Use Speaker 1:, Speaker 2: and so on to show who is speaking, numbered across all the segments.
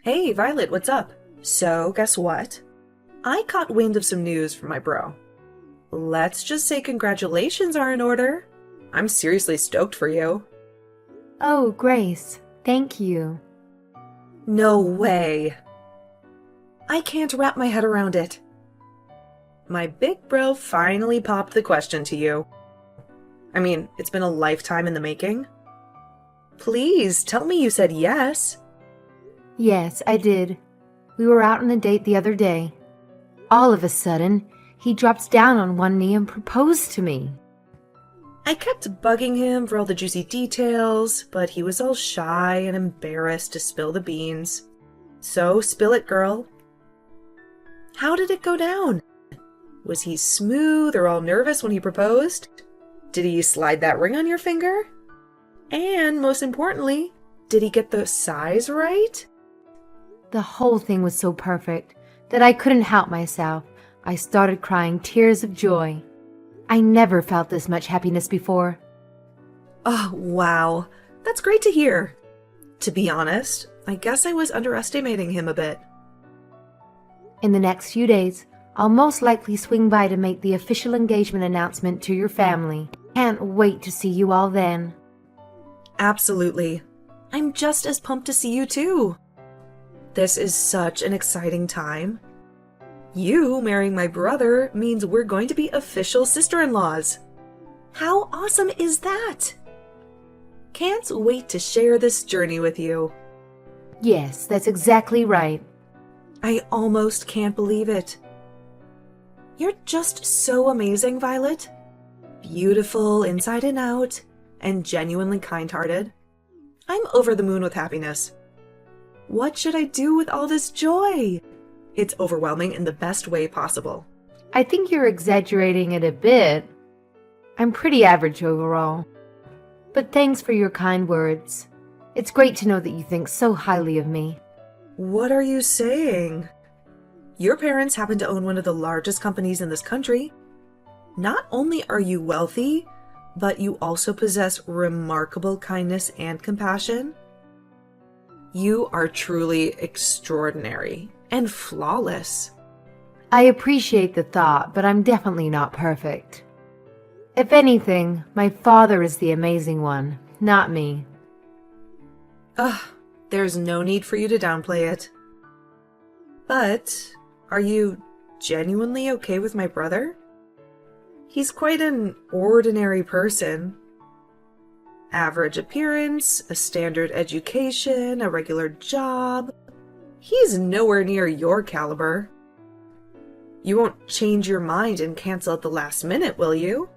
Speaker 1: Hey, Violet, what's up? So, guess what? I caught wind of some news from my bro. Let's just say congratulations are in order. I'm seriously stoked for you.
Speaker 2: Oh, Grace, thank you.
Speaker 1: No way. I can't wrap my head around it. My big bro finally popped the question to you. I mean, it's been a lifetime in the making. Please, tell me you said yes.
Speaker 2: Yes, I did. We were out on a date the other day. All of a sudden, he drops down on one knee and proposed to me.
Speaker 1: I kept bugging him for all the juicy details, but he was all shy and embarrassed to spill the beans. So, spill it, girl. How did it go down? Was he smooth or all nervous when he proposed? Did he slide that ring on your finger? And most importantly, did he get the size right?
Speaker 2: The whole thing was so perfect that I couldn't help myself. I started crying tears of joy. I never felt this much happiness before.
Speaker 1: Oh, wow. That's great to hear. To be honest, I guess I was underestimating him a bit.
Speaker 2: In the next few days, I'll most likely swing by to make the official engagement announcement to your family. Can't wait to see you all then.
Speaker 1: Absolutely. I'm just as pumped to see you too. This is such an exciting time. You marrying my brother means we're going to be official sister-in-laws. How awesome is that? Can't wait to share this journey with you.
Speaker 2: Yes, that's exactly right.
Speaker 1: I almost can't believe it. You're just so amazing, Violet. Beautiful inside and out, and genuinely kind-hearted. I'm over the moon with happiness. What should I do with all this joy? It's overwhelming in the best way possible.
Speaker 2: I think you're exaggerating it a bit. I'm pretty average overall. But thanks for your kind words. It's great to know that you think so highly of me.
Speaker 1: What are you saying? Your parents happen to own one of the largest companies in this country. Not only are you wealthy, but you also possess remarkable kindness and compassion. You are truly extraordinary and flawless.
Speaker 2: I appreciate the thought, but I'm definitely not perfect. If anything, my father is the amazing one, not me.
Speaker 1: Ugh, there's no need for you to downplay it. But, are you genuinely okay with my brother? He's quite an ordinary person. Average appearance, a standard education, a regular job. He's nowhere near your caliber. You won't change your mind and cancel at the last minute, will you?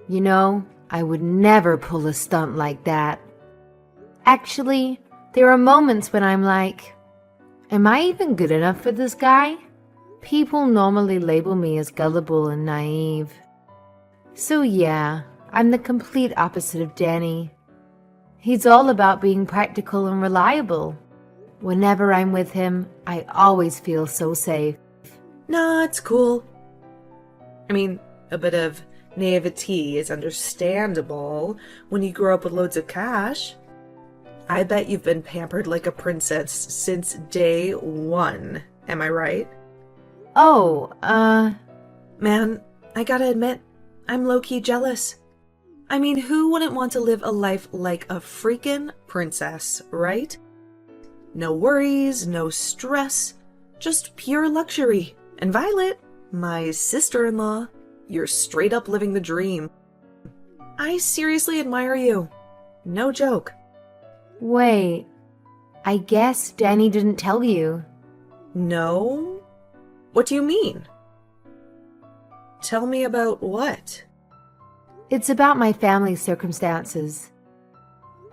Speaker 2: You know, I would never pull a stunt like that. Actually, there are moments when I'm like, am I even good enough for this guy? People normally label me as gullible and naive. So yeah, I'm the complete opposite of Danny. He's all about being practical and reliable. Whenever I'm with him, I always feel so safe.
Speaker 1: Nah, it's cool. I mean, a bit of naivety is understandable when you grow up with loads of cash. I bet you've been pampered like a princess since day one. Am I right?
Speaker 2: Oh,
Speaker 1: Man, I gotta admit, I'm low-key jealous. I mean, who wouldn't want to live a life like a freaking princess, right? No worries, no stress, just pure luxury. And Violet, my sister-in-law, you're straight up living the dream. I seriously admire you. No joke.
Speaker 2: wait. I guess Danny didn't tell you.
Speaker 1: No? What do you mean? Tell me about what?
Speaker 2: It's about my family's circumstances.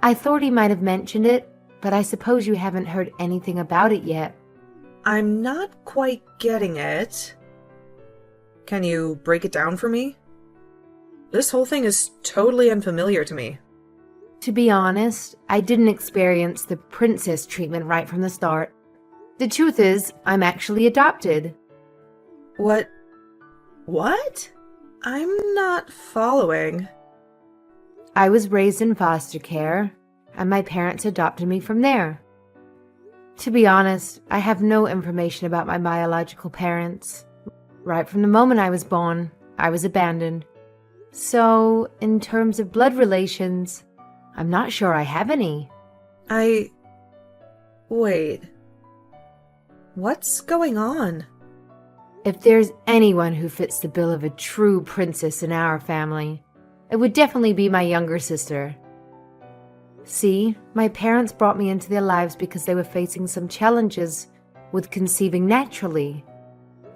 Speaker 2: I thought he might have mentioned it, but I suppose you haven't heard anything about it yet.
Speaker 1: I'm not quite getting it. Can you break it down for me? This whole thing is totally unfamiliar to me.
Speaker 2: To be honest, I didn't experience the princess treatment right from the start. The truth is, I'm actually adopted.
Speaker 1: What? What? I'm not following.
Speaker 2: I was raised in foster care, and my parents adopted me from there. To be honest, I have no information about my biological parents. Right from the moment I was born, I was abandoned. So, in terms of blood relations, I'm not sure I have any.
Speaker 1: Wait. What's going on?
Speaker 2: If there's anyone who fits the bill of a true princess in our family, it would definitely be my younger sister. See, my parents brought me into their lives because they were facing some challenges with conceiving naturally.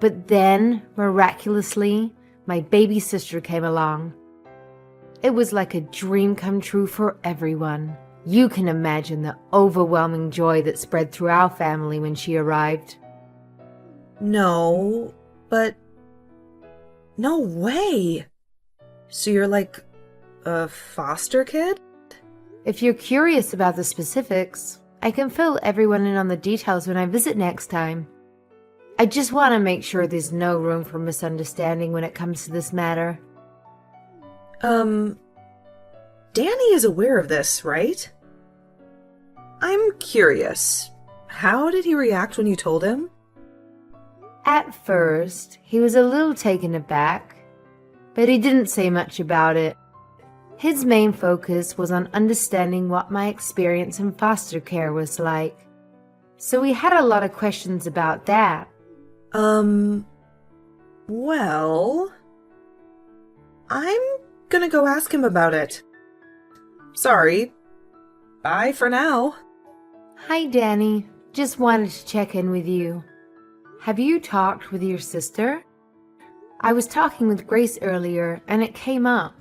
Speaker 2: But then, miraculously, my baby sister came along. It was like a dream come true for everyone. You can imagine the overwhelming joy that spread through our family when she arrived.
Speaker 1: No, but... No way! So you're like a foster kid?
Speaker 2: If you're curious about the specifics, I can fill everyone in on the details when I visit next time. I just want to make sure there's no room for misunderstanding when it comes to this matter.
Speaker 1: Danny is aware of this, right? I'm curious. How did he react when you told him?
Speaker 2: At first, he was a little taken aback, but he didn't say much about it. His main focus was on understanding what my experience in foster care was like. So we had a lot of questions about that.
Speaker 1: Well... I'm gonna go ask him about it. Sorry. Bye for now.
Speaker 2: Hi, Danny. Just wanted to check in with you. Have you talked with your sister? I was talking with Grace earlier, and it came up.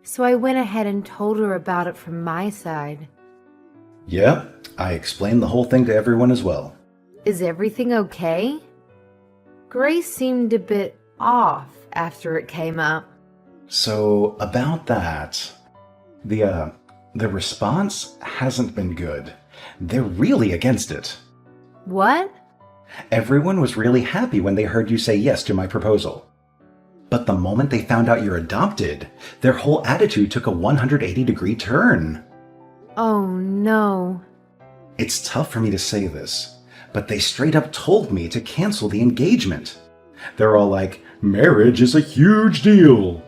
Speaker 2: So I went ahead and told her about it from my side.
Speaker 3: Yeah, I explained the whole thing to everyone as well.
Speaker 2: Is everything okay? Grace seemed a bit off after it came up.
Speaker 3: So, about that, the response hasn't been good. They're really against it.
Speaker 2: What?
Speaker 3: Everyone was really happy when they heard you say yes to my proposal. But the moment they found out you're adopted, their whole attitude took a 180-degree turn.
Speaker 2: Oh, no.
Speaker 3: It's tough for me to say this, but they straight up told me to cancel the engagement. They're all like, marriage is a huge deal.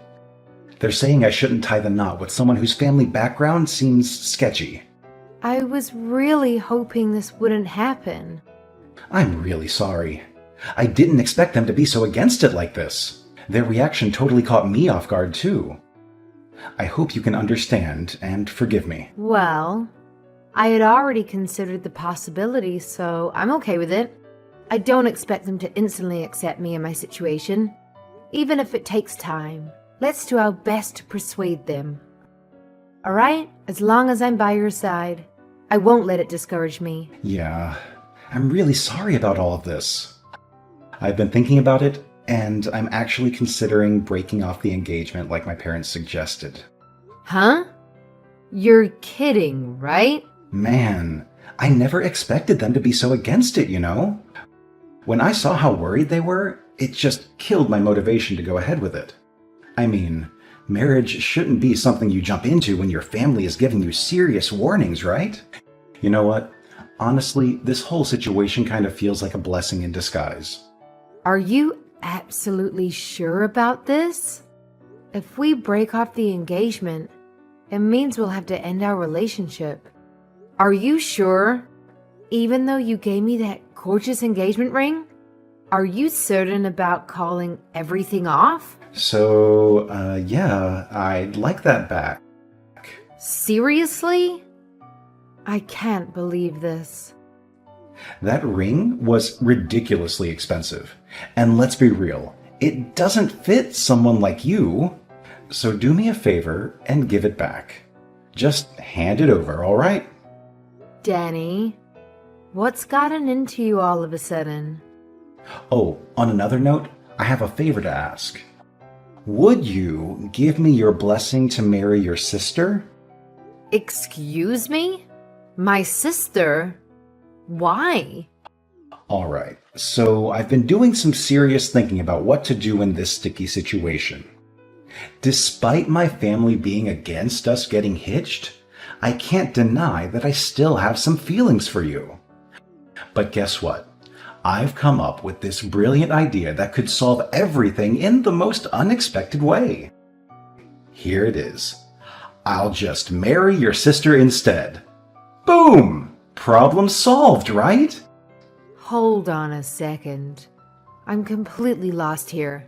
Speaker 3: They're saying I shouldn't tie the knot with someone whose family background seems sketchy.
Speaker 2: I was really hoping this wouldn't happen.
Speaker 3: I'm really sorry. I didn't expect them to be so against it like this. Their reaction totally caught me off guard too. I hope you can understand and forgive me.
Speaker 2: Well, I had already considered the possibility, so I'm okay with it. I don't expect them to instantly accept me in my situation, even if it takes time. Let's do our best to persuade them. Alright? As long as I'm by your side, I won't let it discourage me.
Speaker 3: Yeah, I'm really sorry about all of this. I've been thinking about it, and I'm actually considering breaking off the engagement like my parents suggested.
Speaker 2: Huh? You're kidding, right?
Speaker 3: Man, I never expected them to be so against it, you know? When I saw how worried they were, it just killed my motivation to go ahead with it. I mean, marriage shouldn't be something you jump into when your family is giving you serious warnings, right? You know what? Honestly, this whole situation kind of feels like a blessing in disguise.
Speaker 2: Are you absolutely sure about this? If we break off the engagement, it means we'll have to end our relationship. Are you sure? Even though you gave me that gorgeous engagement ring? Are you certain about calling everything off?
Speaker 3: So, yeah, I'd like that back.
Speaker 2: Seriously? I can't believe this.
Speaker 3: That ring was ridiculously expensive. And let's be real, it doesn't fit someone like you. So do me a favor and give it back. Just hand it over, all right?
Speaker 2: Danny, what's gotten into you all of a sudden?
Speaker 3: Oh, on another note, I have a favor to ask. Would you give me your blessing to marry your sister?
Speaker 2: Excuse me? My sister? Why?
Speaker 3: All right, so I've been doing some serious thinking about what to do in this sticky situation. Despite my family being against us getting hitched, I can't deny that I still have some feelings for you. But guess what? I've come up with this brilliant idea that could solve everything in the most unexpected way. Here it is. I'll just marry your sister instead. Boom! Problem solved, right?
Speaker 2: Hold on a second. I'm completely lost here.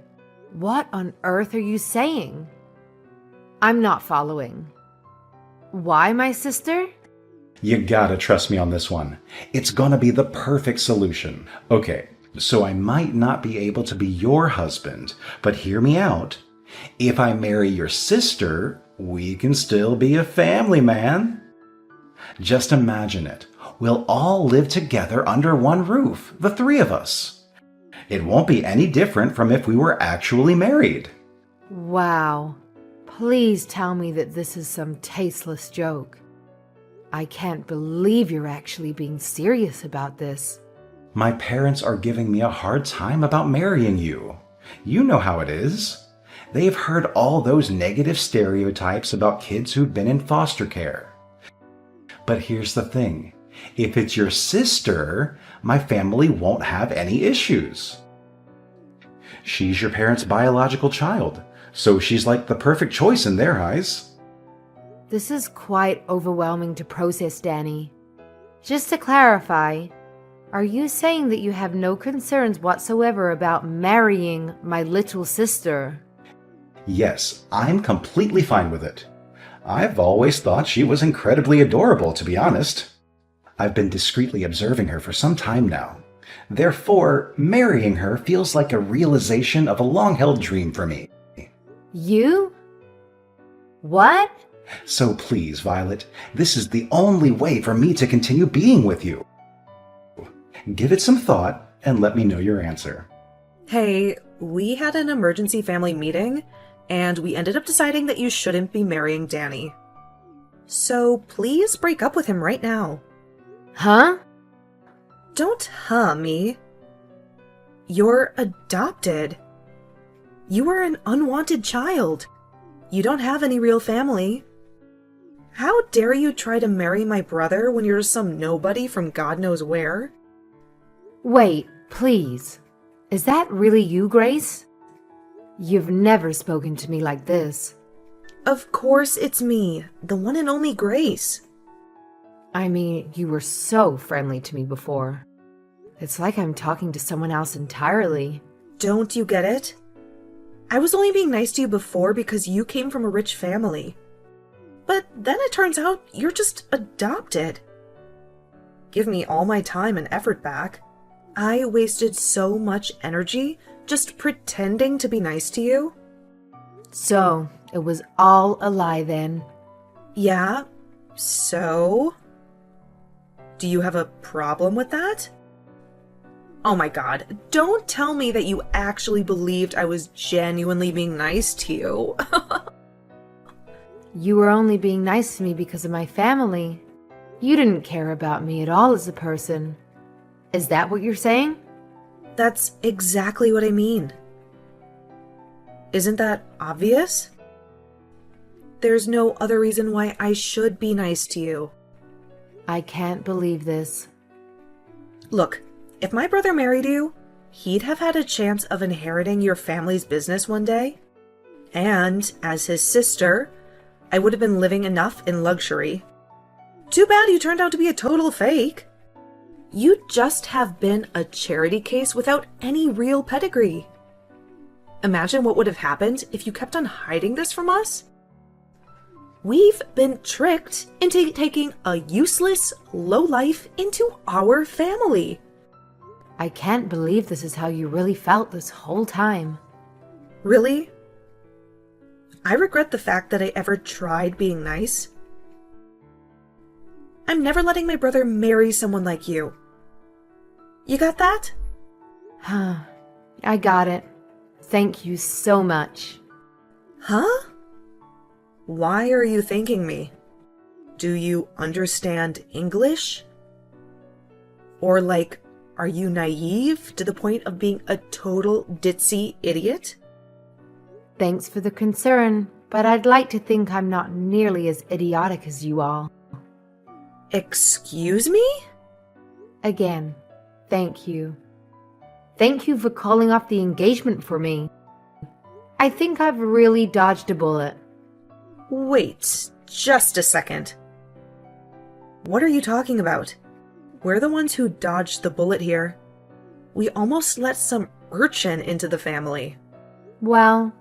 Speaker 2: What on earth are you saying? I'm not following. Why my sister?
Speaker 3: You gotta trust me on this one. It's gonna be the perfect solution. Okay, so I might not be able to be your husband, but hear me out. If I marry your sister, we can still be a family, man. Just imagine it. We'll all live together under one roof, the three of us. It won't be any different from if we were actually married.
Speaker 2: Wow. Please tell me that this is some tasteless joke. I can't believe you're actually being serious about this.
Speaker 3: My parents are giving me a hard time about marrying you. You know how it is. They've heard all those negative stereotypes about kids who've been in foster care. But here's the thing. If it's your sister, my family won't have any issues. She's your parents' biological child, so she's like the perfect choice in their eyes.
Speaker 2: This is quite overwhelming to process, Danny. Just to clarify, are you saying that you have no concerns whatsoever about marrying my little sister?
Speaker 3: Yes, I'm completely fine with it. I've always thought she was incredibly adorable, to be honest. I've been discreetly observing her for some time now. Therefore, marrying her feels like a realization of a long-held dream for me.
Speaker 2: You? What?
Speaker 3: So please, Violet, this is the only way for me to continue being with you. Give it some thought and let me know your answer.
Speaker 1: Hey, we had an emergency family meeting, and we ended up deciding that you shouldn't be marrying Danny. So please break up with him right now.
Speaker 2: Huh?
Speaker 1: Don't me. You're adopted. You are an unwanted child. You don't have any real family. How dare you try to marry my brother when you're some nobody from God knows where?
Speaker 2: Wait, please. Is that really you, Grace? You've never spoken to me like this.
Speaker 1: Of course it's me, the one and only Grace.
Speaker 2: I mean, you were so friendly to me before. It's like I'm talking to someone else entirely.
Speaker 1: Don't you get it? I was only being nice to you before because you came from a rich family. But then it turns out you're just adopted. Give me all my time and effort back. I wasted so much energy just pretending to be nice to you.
Speaker 2: So, it was all a lie then.
Speaker 1: Yeah, so? Do you have a problem with that? Oh my god, don't tell me that you actually believed I was genuinely being nice to you.
Speaker 2: You were only being nice to me because of my family. You didn't care about me at all as a person. Is that what you're saying?
Speaker 1: That's exactly what I mean. Isn't that obvious? There's no other reason why I should be nice to you.
Speaker 2: I can't believe this.
Speaker 1: Look, if my brother married you, he'd have had a chance of inheriting your family's business one day. And as his sister, I would have been living enough in luxury. Too bad you turned out to be a total fake. You'd just have been a charity case without any real pedigree. Imagine what would have happened if you kept on hiding this from us. We've been tricked into taking a useless lowlife into our family.
Speaker 2: I can't believe this is how you really felt this whole time.
Speaker 1: Really? I regret the fact that I ever tried being nice. I'm never letting my brother marry someone like you. You got that?
Speaker 2: Huh. I got it. Thank you so much.
Speaker 1: Huh? Why are you thanking me? Do you understand English? Or like, are you naive to the point of being a total ditzy idiot?
Speaker 2: Thanks for the concern, but I'd like to think I'm not nearly as idiotic as you all.
Speaker 1: Excuse me?
Speaker 2: Again, Thank you. Thank you for calling off the engagement for me. I think I've really dodged a bullet.
Speaker 1: Wait, just a second. What are you talking about? We're the ones who dodged the bullet here. We almost let some urchin into the family.
Speaker 2: Well,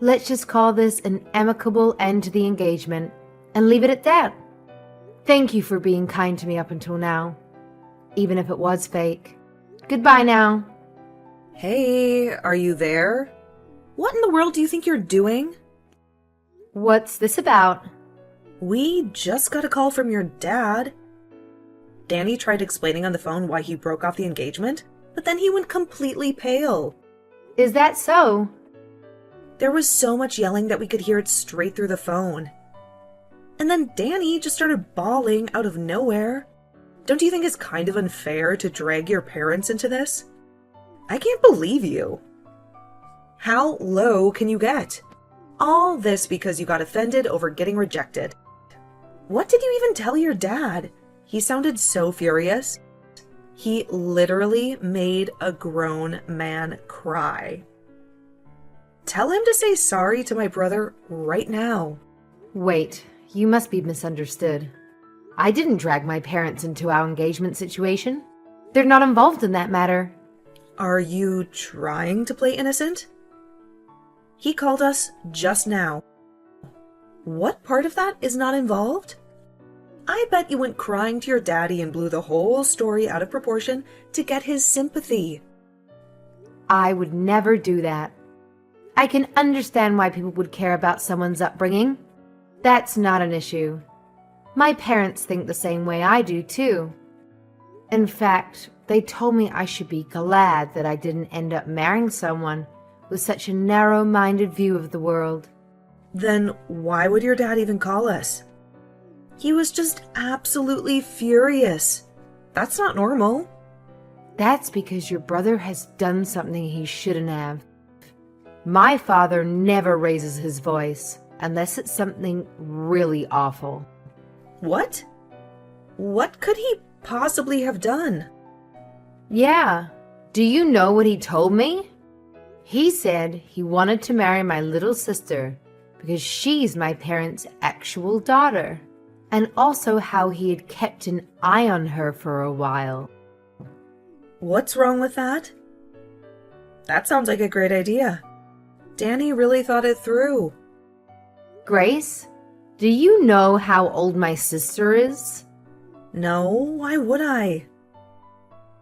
Speaker 2: let's just call this an amicable end to the engagement and leave it at that. Thank you for being kind to me up until now, even if it was fake. Goodbye now.
Speaker 1: Hey, are you there? What in the world do you think you're doing?
Speaker 2: What's this about?
Speaker 1: We just got a call from your dad. Danny tried explaining on the phone why he broke off the engagement, but then he went completely pale.
Speaker 2: Is that so?
Speaker 1: There was so much yelling that we could hear it straight through the phone. And then Danny just started bawling out of nowhere. Don't you think it's kind of unfair to drag your parents into this? I can't believe you. How low can you get? All this because you got offended over getting rejected. What did you even tell your dad? He sounded so furious. He literally made a grown man cry. Tell him to say sorry to my brother right now.
Speaker 2: Wait, you must be misunderstood. I didn't drag my parents into our engagement situation. They're not involved in that matter.
Speaker 1: Are you trying to play innocent? He called us just now. What part of that is not involved? I bet you went crying to your daddy and blew the whole story out of proportion to get his sympathy.
Speaker 2: I would never do that. I can understand why people would care about someone's upbringing. That's not an issue. My parents think the same way I do, too. In fact, they told me I should be glad that I didn't end up marrying someone with such a narrow-minded view of the world.
Speaker 1: Then why would your dad even call us? He was just absolutely furious. That's not normal.
Speaker 2: That's because your brother has done something he shouldn't have. My father never raises his voice unless it's something really awful.
Speaker 1: What? What could he possibly have done?
Speaker 2: Yeah. Do you know what he told me? He said he wanted to marry my little sister because she's my parents' actual daughter, and also how he had kept an eye on her for a while.
Speaker 1: What's wrong with that? That sounds like a great idea. Danny really thought it through.
Speaker 2: Grace, do you know how old my sister is?
Speaker 1: No, why would I?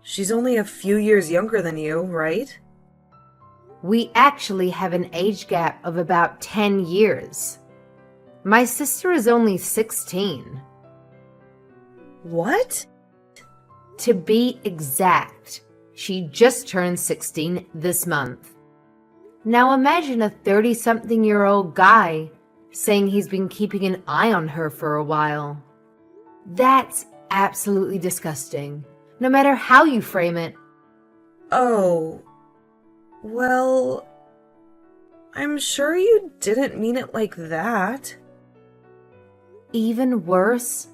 Speaker 1: She's only a few years younger than you, right?
Speaker 2: We actually have an age gap of about 10 years. My sister is only 16.
Speaker 1: What?
Speaker 2: To be exact, she just turned 16 this month. Now imagine a 30-something-year-old guy saying he's been keeping an eye on her for a while. That's absolutely disgusting, no matter how you frame it.
Speaker 1: Oh, well, I'm sure you didn't mean it like that.
Speaker 2: Even worse,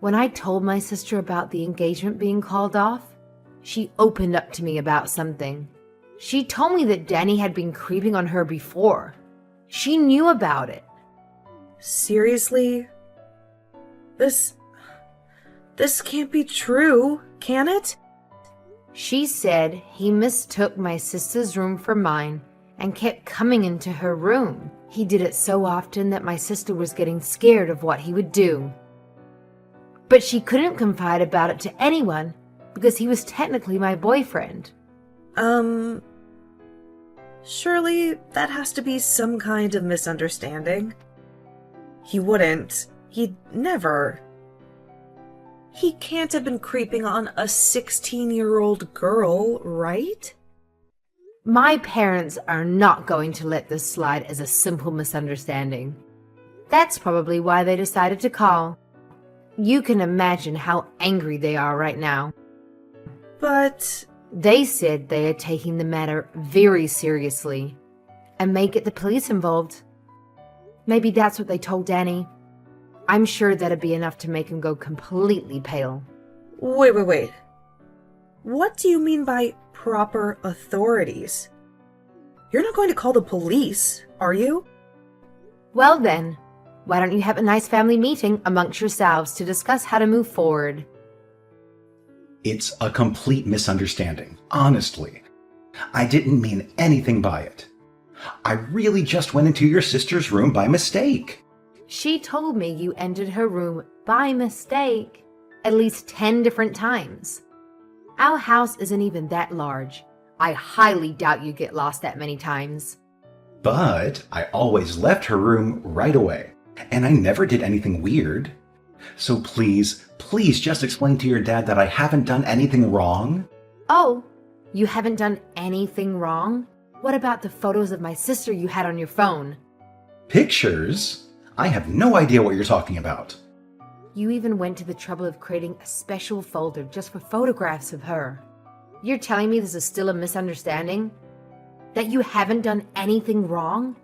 Speaker 2: when I told my sister about the engagement being called off, she opened up to me about something. She told me that Danny had been creeping on her before. She knew about it.
Speaker 1: Seriously? This can't be true, can it?
Speaker 2: She said he mistook my sister's room for mine and kept coming into her room. He did it so often that my sister was getting scared of what he would do. But she couldn't confide about it to anyone because he was technically my boyfriend.
Speaker 1: Surely that has to be some kind of misunderstanding. He wouldn't. He'd never. He can't have been creeping on a 16-year-old girl, right?
Speaker 2: My parents are not going to let this slide as a simple misunderstanding. That's probably why they decided to call. You can imagine how angry they are right now.
Speaker 1: But
Speaker 2: they said they are taking the matter very seriously and may get the police involved. Maybe that's what they told Danny. I'm sure that'd be enough to make him go completely pale.
Speaker 1: wait. What do you mean by proper authorities? You're not going to call the police, are you?
Speaker 2: Well then, why don't you have a nice family meeting amongst yourselves to discuss how to move forward?
Speaker 3: It's a complete misunderstanding, honestly. I didn't mean anything by it. I really just went into your sister's room by mistake.
Speaker 2: She told me you entered her room by mistake at least 10 different times. Our house isn't even that large. I highly doubt you get lost that many times.
Speaker 3: But I always left her room right away, and I never did anything weird. So please just explain to your dad that I haven't done anything wrong.
Speaker 2: Oh, you haven't done anything wrong? What about the photos of my sister you had on your phone?
Speaker 3: Pictures? I have no idea what you're talking about.
Speaker 2: You even went to the trouble of creating a special folder just for photographs of her. You're telling me this is still a misunderstanding? That you haven't done anything wrong?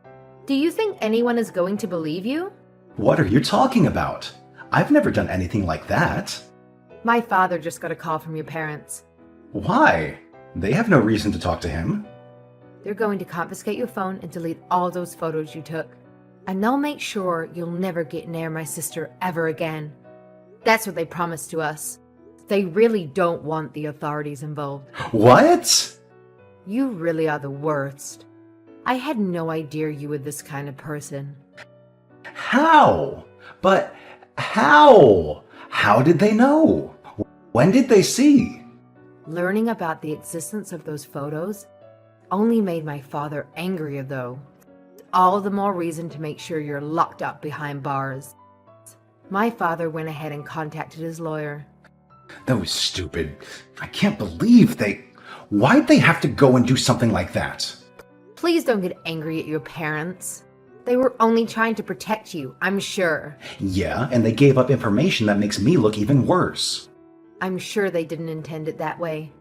Speaker 2: Do you think anyone is going to believe you?
Speaker 3: What are you talking about? I've never done anything like that.
Speaker 2: My father just got a call from your parents.
Speaker 3: Why? They have no reason to talk to him.
Speaker 2: They're going to confiscate your phone and delete all those photos you took. And they'll make sure you'll never get near my sister ever again. That's what they promised to us. They really don't want the authorities involved.
Speaker 3: What?
Speaker 2: You really are the worst. I had no idea you were this kind of person.
Speaker 3: How? But how? How did they know? When did they see?
Speaker 2: Learning about the existence of those photos only made my father angrier, though. All the more reason to make sure you're locked up behind bars. My father went ahead and contacted his lawyer.
Speaker 3: That was stupid. I can't believe Why'd they have to go and do something like that?
Speaker 2: Please don't get angry at your parents. They were only trying to protect you, I'm sure.
Speaker 3: Yeah, and they gave up information that makes me look even worse.
Speaker 2: I'm sure they didn't intend it that way.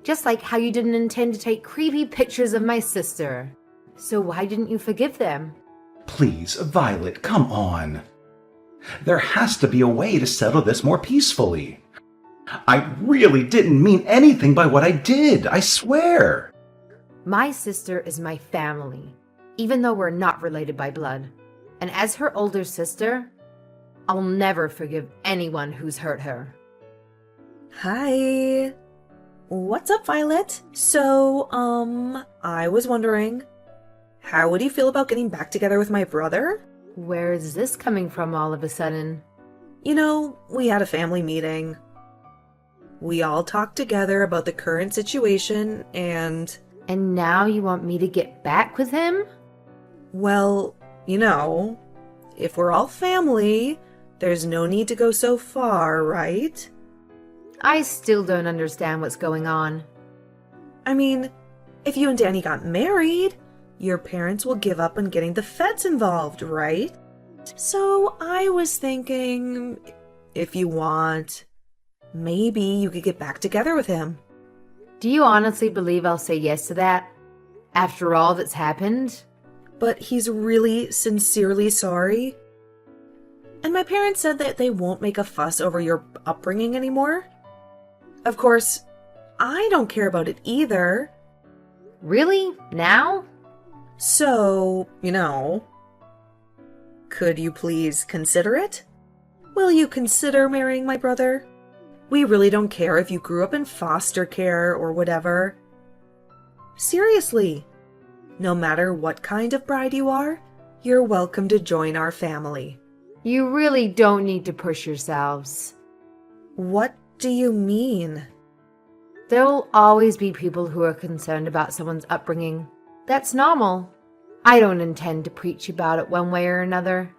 Speaker 2: Just like how you didn't intend to take creepy pictures of my sister. So why didn't you forgive them?
Speaker 3: Please, Violet, come on. There has to be a way to settle this more peacefully. I really didn't mean anything by what I did, I swear.
Speaker 2: My sister is my family, even though we're not related by blood. And as her older sister, I'll never forgive anyone who's hurt her.
Speaker 1: Hi. What's up, Violet? So, I was wondering, how would you feel about getting back together with my brother?
Speaker 2: Where is this coming from all of a sudden?
Speaker 1: You know, we had a family meeting. We all talked together about the current situation and...
Speaker 2: And now you want me to get back with him?
Speaker 1: Well, you know, if we're all family, there's no need to go so far, right?
Speaker 2: I still don't understand what's going on.
Speaker 1: I mean, if you and Danny got married, your parents will give up on getting the feds involved, right? So I was thinking, if you want, maybe you could get back together with him.
Speaker 2: Do you honestly believe I'll say yes to that? After all that's happened?
Speaker 1: But he's really sincerely sorry. And my parents said that they won't make a fuss over your upbringing anymore. Of course, I don't care about it either.
Speaker 2: Really? Now?
Speaker 1: So, you know, could you please consider it? Will you consider marrying my brother? We really don't care if you grew up in foster care or whatever. Seriously, no matter what kind of bride you are, you're welcome to join our family.
Speaker 2: You really don't need to push yourselves.
Speaker 1: What do you mean?
Speaker 2: There will always be people who are concerned about someone's upbringing. That's normal. I don't intend to preach about it one way or another.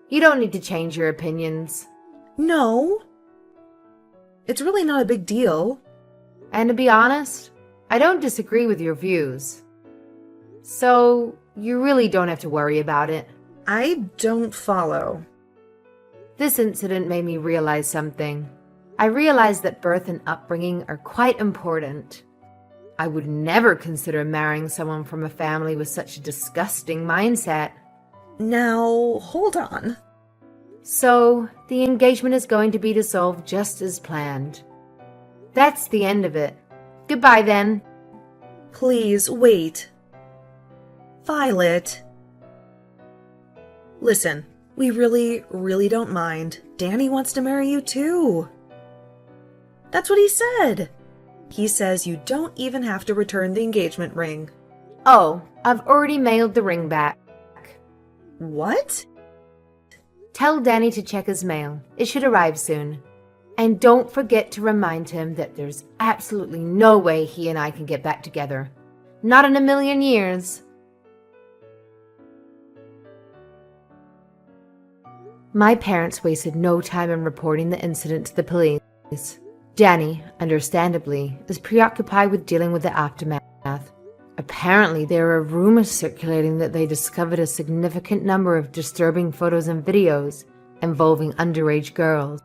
Speaker 2: You don't need to change your opinions.
Speaker 1: No. It's really not a big deal.
Speaker 2: And to be honest, I don't disagree with your views. So, you really don't have to worry about it.
Speaker 1: I don't follow.
Speaker 2: This incident made me realize something. I realized that birth and upbringing are quite important. I would never consider marrying someone from a family with such a disgusting mindset.
Speaker 1: Now, hold on.
Speaker 2: So, the engagement is going to be dissolved just as planned. That's the end of it. Goodbye then.
Speaker 1: Please, wait. Violet. Listen, we really don't mind. Danny wants to marry you too. That's what he said. He says you don't even have to return the engagement ring.
Speaker 2: Oh, I've already mailed the ring back.
Speaker 1: What?
Speaker 2: Tell Danny to check his mail. It should arrive soon. And don't forget to remind him that there's absolutely no way he and I can get back together. Not in a million years. My parents wasted no time in reporting the incident to the police. Danny, understandably, is preoccupied with dealing with the aftermath. Apparently, there are rumors circulating that they discovered a significant number of disturbing photos and videos involving underage girls.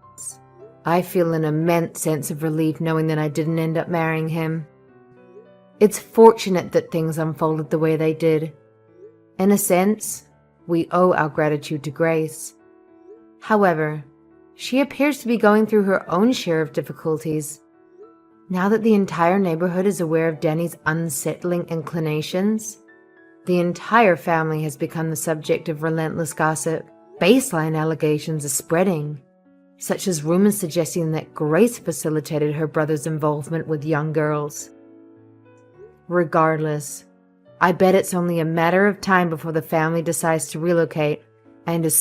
Speaker 2: I feel an immense sense of relief knowing that I didn't end up marrying him. It's fortunate that things unfolded the way they did. In a sense, we owe our gratitude to Grace. However, she appears to be going through her own share of difficulties. Now that the entire neighborhood is aware of Danny's unsettling inclinations, the entire family has become the subject of relentless gossip. Baseline allegations are spreading, such as rumors suggesting that Grace facilitated her brother's involvement with young girls. Regardless, I bet it's only a matter of time before the family decides to relocate, and as